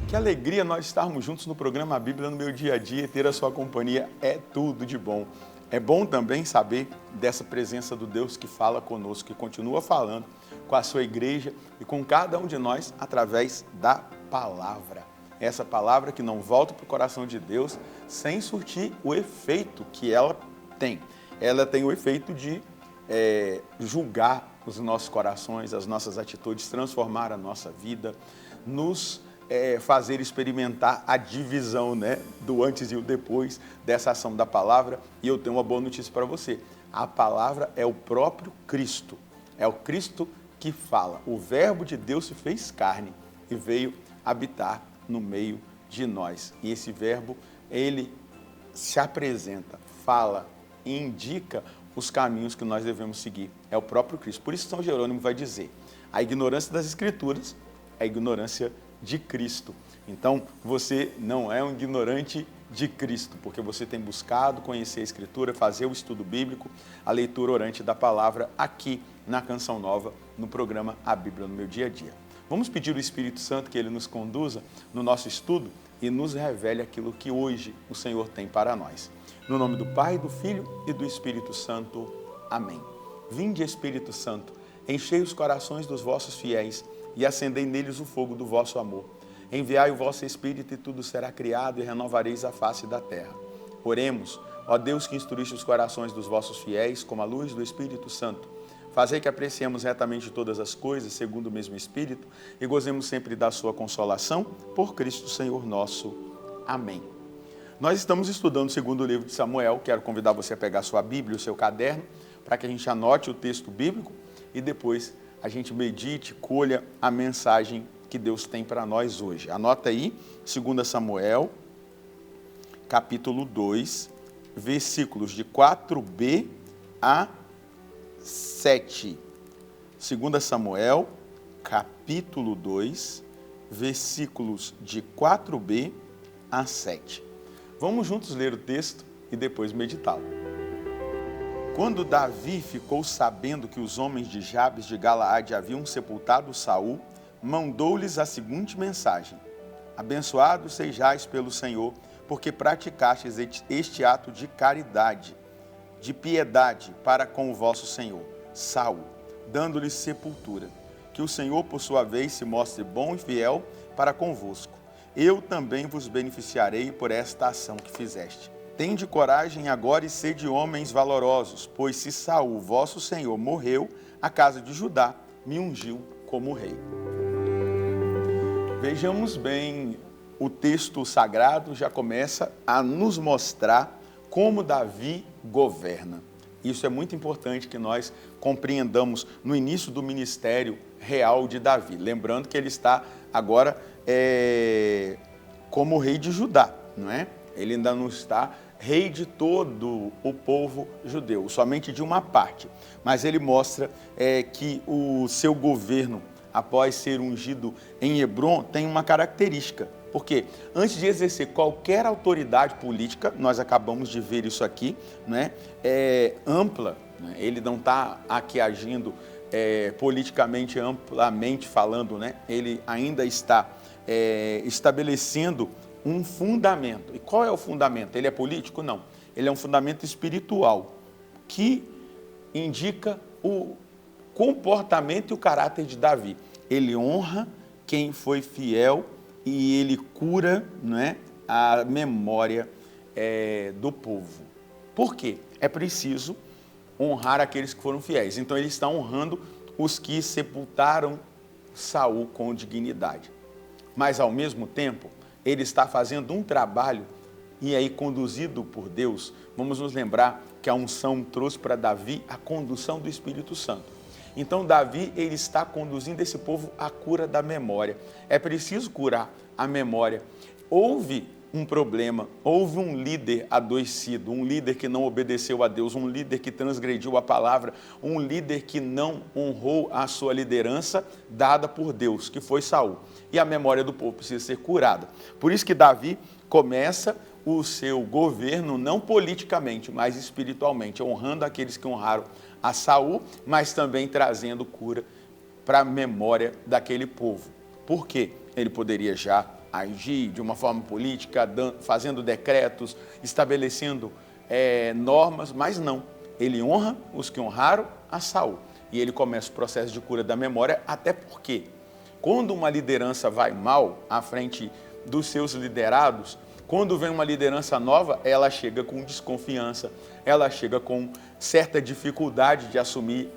Que alegria nós estarmos juntos no programa A Bíblia no Meu Dia a Dia e ter a sua companhia é tudo de bom. É bom também saber dessa presença do Deus que fala conosco, que continua falando com a sua igreja e com cada um de nós através da palavra. Essa palavra que não volta para o coração de Deus sem surtir o efeito que ela tem. Ela tem o efeito de julgar os nossos corações, as nossas atitudes, transformar a nossa vida, nos fazer experimentar a divisão, né, do antes e o depois dessa ação da palavra. E eu tenho uma boa notícia para você. A palavra é o próprio Cristo. É o Cristo que fala. O verbo de Deus se fez carne e veio habitar no meio de nós. E esse verbo, ele se apresenta, fala e indica os caminhos que nós devemos seguir. É o próprio Cristo. Por isso São Jerônimo vai dizer, a ignorância das Escrituras é a ignorância de Cristo. Então, você não é um ignorante de Cristo, porque você tem buscado conhecer a Escritura, fazer o estudo bíblico, a leitura orante da palavra aqui na Canção Nova, no programa A Bíblia no Meu Dia a Dia. Vamos pedir ao Espírito Santo que ele nos conduza no nosso estudo e nos revele aquilo que hoje o Senhor tem para nós. No nome do Pai, do Filho e do Espírito Santo. Amém. Vinde, Espírito Santo, enchei os corações dos vossos fiéis e acendei neles o fogo do vosso amor. Enviai o vosso Espírito e tudo será criado e renovareis a face da terra. Oremos, ó Deus que instruíste os corações dos vossos fiéis com a luz do Espírito Santo. Fazei que apreciemos retamente todas as coisas, segundo o mesmo Espírito, e gozemos sempre da sua consolação, por Cristo Senhor nosso. Amém. Nós estamos estudando o segundo livro de Samuel. Quero convidar você a pegar a sua Bíblia, o seu caderno, para que a gente anote o texto bíblico e depois a gente medite, colha a mensagem que Deus tem para nós hoje. Anota aí, 2 Samuel, capítulo 2, versículos de 4b a 7. 2 Samuel, capítulo 2, versículos de 4b a 7. Vamos juntos ler o texto e depois meditá-lo. Quando Davi ficou sabendo que os homens de Jabes de Galaade haviam sepultado Saul, mandou-lhes a seguinte mensagem: abençoados sejais pelo Senhor, porque praticastes este ato de caridade, de piedade para com o vosso Senhor, Saul, dando-lhe sepultura. Que o Senhor, por sua vez, se mostre bom e fiel para convosco. Eu também vos beneficiarei por esta ação que fizeste. Tende coragem agora e sede homens valorosos, pois se Saul, vosso Senhor, morreu, a casa de Judá me ungiu como rei. Vejamos bem, o texto sagrado já começa a nos mostrar como Davi governa. Isso é muito importante que nós compreendamos no início do ministério real de Davi. Lembrando que ele está agora como rei de Judá, não é? Ele ainda não está rei de todo o povo judeu, somente de uma parte. Mas ele mostra que o seu governo, após ser ungido em Hebrom, tem uma característica. Porque antes de exercer qualquer autoridade política, nós acabamos de ver isso aqui, né? Ampla, né? Ele não está aqui agindo politicamente, amplamente falando, né? Ele ainda está estabelecendo um fundamento. E qual é o fundamento? Ele é político? Não. Ele é um fundamento espiritual que indica o comportamento e o caráter de Davi. Ele honra quem foi fiel e ele cura, né, a memória do povo. Por quê? É preciso honrar aqueles que foram fiéis. Então ele está honrando os que sepultaram Saul com dignidade. Mas ao mesmo tempo, ele está fazendo um trabalho, e aí conduzido por Deus. Vamos nos lembrar que a unção trouxe para Davi a condução do Espírito Santo. Então Davi, ele está conduzindo esse povo à cura da memória. É preciso curar a memória. Houve um problema, houve um líder adoecido, um líder que não obedeceu a Deus, um líder que transgrediu a palavra, um líder que não honrou a sua liderança dada por Deus, que foi Saul. E a memória do povo precisa ser curada. Por isso que Davi começa o seu governo não politicamente, mas espiritualmente, honrando aqueles que honraram a Saul, mas também trazendo cura para a memória daquele povo. Por quê? Ele poderia já agir de uma forma política, fazendo decretos, estabelecendo normas, mas não. Ele honra os que honraram a Saul. E ele começa o processo de cura da memória, até porque quando uma liderança vai mal à frente dos seus liderados, quando vem uma liderança nova, ela chega com desconfiança, ela chega com certa dificuldade de assumir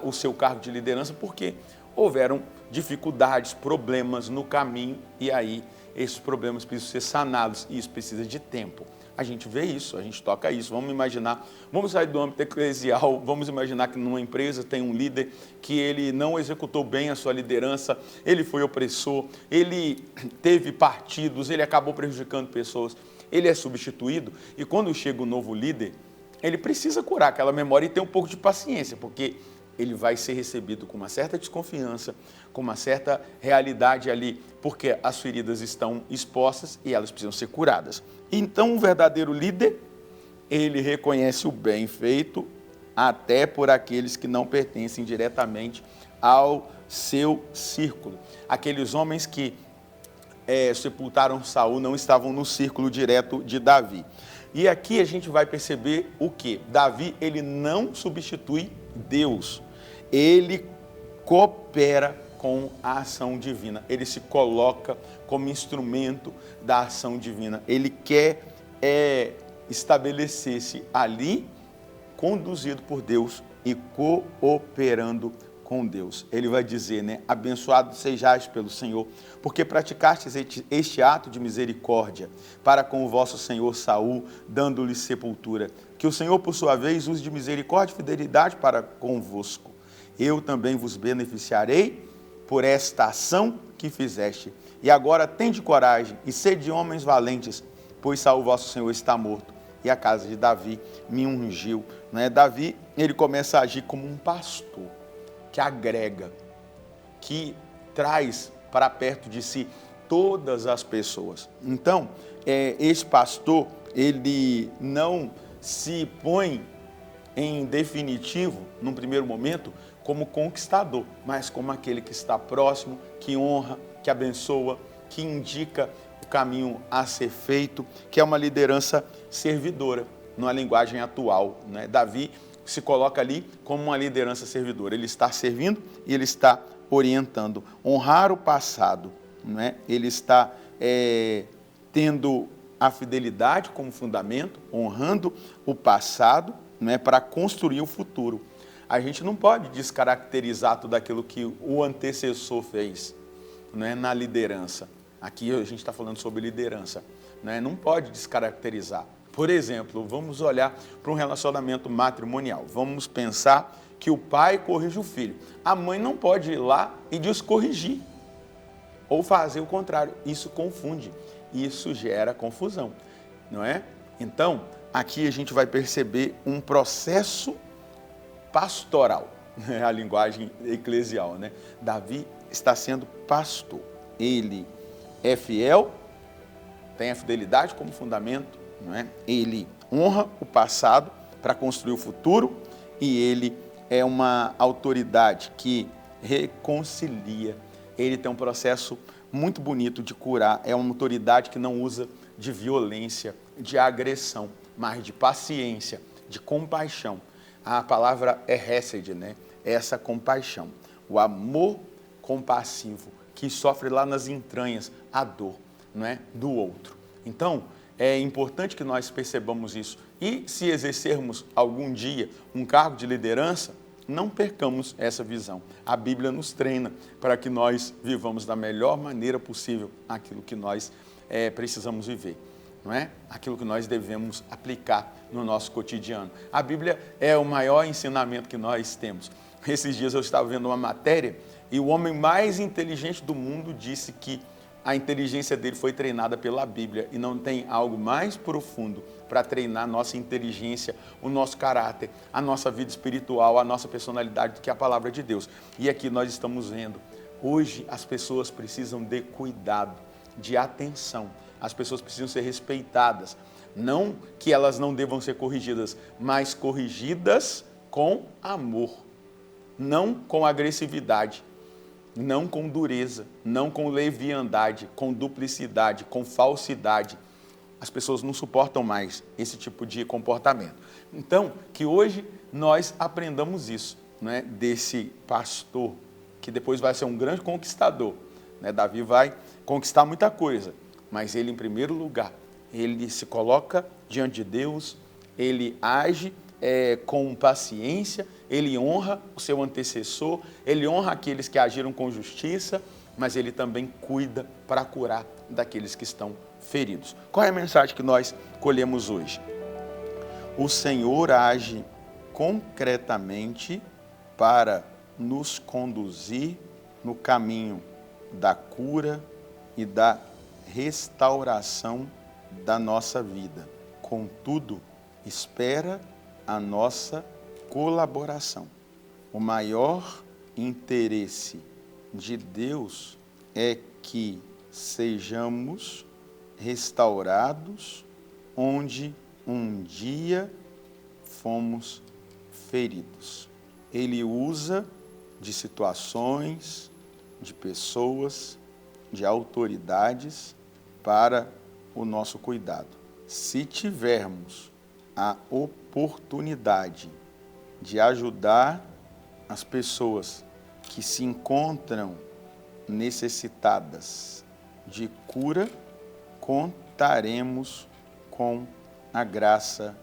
o seu cargo de liderança, porque houveram dificuldades, problemas no caminho, e aí esses problemas precisam ser sanados, e isso precisa de tempo. A gente vê isso, a gente toca isso. Vamos imaginar, vamos sair do âmbito eclesial, vamos imaginar que numa empresa tem um líder que ele não executou bem a sua liderança, ele foi opressor, ele teve partidos, ele acabou prejudicando pessoas, ele é substituído, e quando chega o novo líder, ele precisa curar aquela memória e ter um pouco de paciência, porque ele vai ser recebido com uma certa desconfiança, com uma certa realidade ali, porque as feridas estão expostas e elas precisam ser curadas. Então, o verdadeiro líder, ele reconhece o bem feito até por aqueles que não pertencem diretamente ao seu círculo. Aqueles homens que sepultaram Saul não estavam no círculo direto de Davi. E aqui a gente vai perceber o quê? Davi, ele não substitui Deus. Ele coopera com a ação divina. Ele se coloca como instrumento da ação divina. Ele quer estabelecer-se ali, conduzido por Deus e cooperando com Deus. Ele vai dizer, né? Abençoado sejais pelo Senhor, porque praticastes este ato de misericórdia para com o vosso senhor Saul, dando-lhe sepultura. Que o Senhor, por sua vez, use de misericórdia e fidelidade para convosco. Eu também vos beneficiarei por esta ação que fizeste. E agora tende coragem e sede homens valentes, pois Saul, vosso senhor, está morto, e a casa de Davi me ungiu. Né? Davi, ele começa a agir como um pastor, que agrega, que traz para perto de si todas as pessoas. Então, esse pastor, ele não se põe em definitivo, num primeiro momento, como conquistador, mas como aquele que está próximo, que honra, que abençoa, que indica o caminho a ser feito, que é uma liderança servidora, numa linguagem atual. Né? Davi se coloca ali como uma liderança servidora. Ele está servindo e ele está orientando. Honrar o passado, né? Ele está tendo a fidelidade como fundamento, honrando o passado, né? Para construir o futuro. A gente não pode descaracterizar tudo aquilo que o antecessor fez, né? Na liderança. Aqui a gente está falando sobre liderança, né? Não pode descaracterizar. Por exemplo, vamos olhar para um relacionamento matrimonial. Vamos pensar que o pai corrige o filho. A mãe não pode ir lá e descorrigir ou fazer o contrário. Isso confunde, isso gera confusão, não é? Então, aqui a gente vai perceber um processo pastoral, a linguagem eclesial, né? Davi está sendo pastor. Ele é fiel, tem a fidelidade como fundamento, não é? Ele honra o passado para construir o futuro e ele é uma autoridade que reconcilia. Ele tem um processo muito bonito de curar, é uma autoridade que não usa de violência, de agressão, mas de paciência, de compaixão. A palavra é hesed, né? Essa compaixão, o amor compassivo que sofre lá nas entranhas a dor, não é? Do outro. Então, é importante que nós percebamos isso. E se exercermos algum dia um cargo de liderança, não percamos essa visão. A Bíblia nos treina para que nós vivamos da melhor maneira possível aquilo que nós precisamos viver, não é? Aquilo que nós devemos aplicar no nosso cotidiano. A Bíblia é o maior ensinamento que nós temos. Esses dias eu estava vendo uma matéria e o homem mais inteligente do mundo disse que a inteligência dele foi treinada pela Bíblia e não tem algo mais profundo para treinar a nossa inteligência, o nosso caráter, a nossa vida espiritual, a nossa personalidade do que a palavra de Deus. E aqui nós estamos vendo, hoje as pessoas precisam de cuidado, de atenção, as pessoas precisam ser respeitadas, não que elas não devam ser corrigidas, mas corrigidas com amor, não com agressividade. não com dureza, não com leviandade, com duplicidade, com falsidade. As pessoas não suportam mais esse tipo de comportamento. Então, que hoje nós aprendamos isso, né, desse pastor, que depois vai ser um grande conquistador. Né? Davi vai conquistar muita coisa, mas ele, em primeiro lugar, ele se coloca diante de Deus, ele age com paciência, ele honra o seu antecessor, ele honra aqueles que agiram com justiça, mas ele também cuida para curar daqueles que estão feridos. Qual é a mensagem que nós colhemos hoje? O Senhor age concretamente para nos conduzir no caminho da cura e da restauração da nossa vida. Contudo, espera a nossa colaboração. O maior interesse de Deus é que sejamos restaurados onde um dia fomos feridos. Ele usa de situações, de pessoas, de autoridades para o nosso cuidado. Se tivermos a oportunidade de ajudar as pessoas que se encontram necessitadas de cura, contaremos com a graça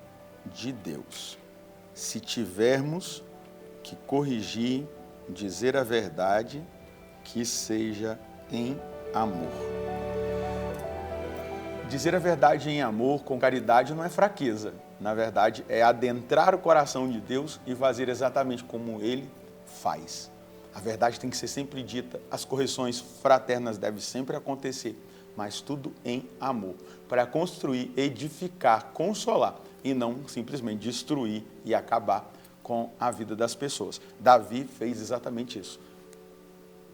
de Deus. Se tivermos que corrigir, dizer a verdade, que seja em amor. Dizer a verdade em amor, com caridade, não é fraqueza. Na verdade, é adentrar o coração de Deus e fazer exatamente como Ele faz. A verdade tem que ser sempre dita, as correções fraternas devem sempre acontecer, mas tudo em amor, para construir, edificar, consolar e não simplesmente destruir e acabar com a vida das pessoas. Davi fez exatamente isso.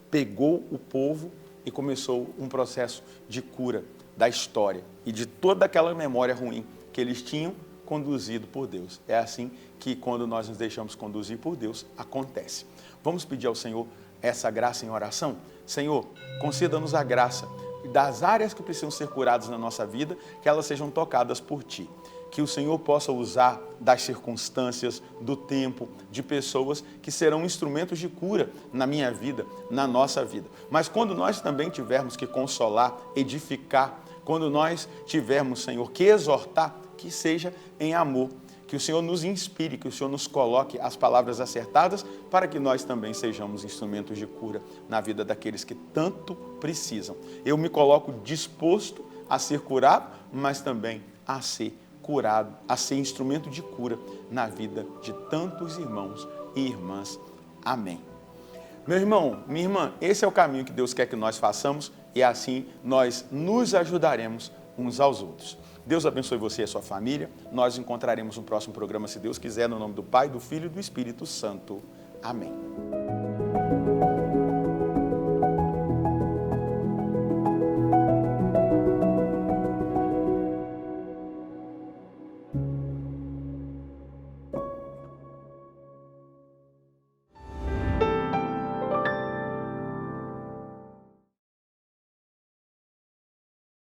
Pegou o povo e começou um processo de cura da história e de toda aquela memória ruim que eles tinham conduzido por Deus. É assim que, quando nós nos deixamos conduzir por Deus, acontece. Vamos pedir ao Senhor essa graça em oração? Senhor, conceda-nos a graça das áreas que precisam ser curadas na nossa vida, que elas sejam tocadas por Ti. Que o Senhor possa usar das circunstâncias, do tempo, de pessoas que serão instrumentos de cura na minha vida, na nossa vida. Mas quando nós também tivermos que consolar, edificar, quando nós tivermos, Senhor, que exortar, que seja em amor. Que o Senhor nos inspire, que o Senhor nos coloque as palavras acertadas para que nós também sejamos instrumentos de cura na vida daqueles que tanto precisam. Eu me coloco disposto a ser curado, mas também a ser curado, a ser instrumento de cura na vida de tantos irmãos e irmãs. Amém. Meu irmão, minha irmã, esse é o caminho que Deus quer que nós façamos e assim nós nos ajudaremos uns aos outros. Deus abençoe você e a sua família. Nós nos encontraremos no próximo programa, se Deus quiser, no nome do Pai, do Filho e do Espírito Santo. Amém.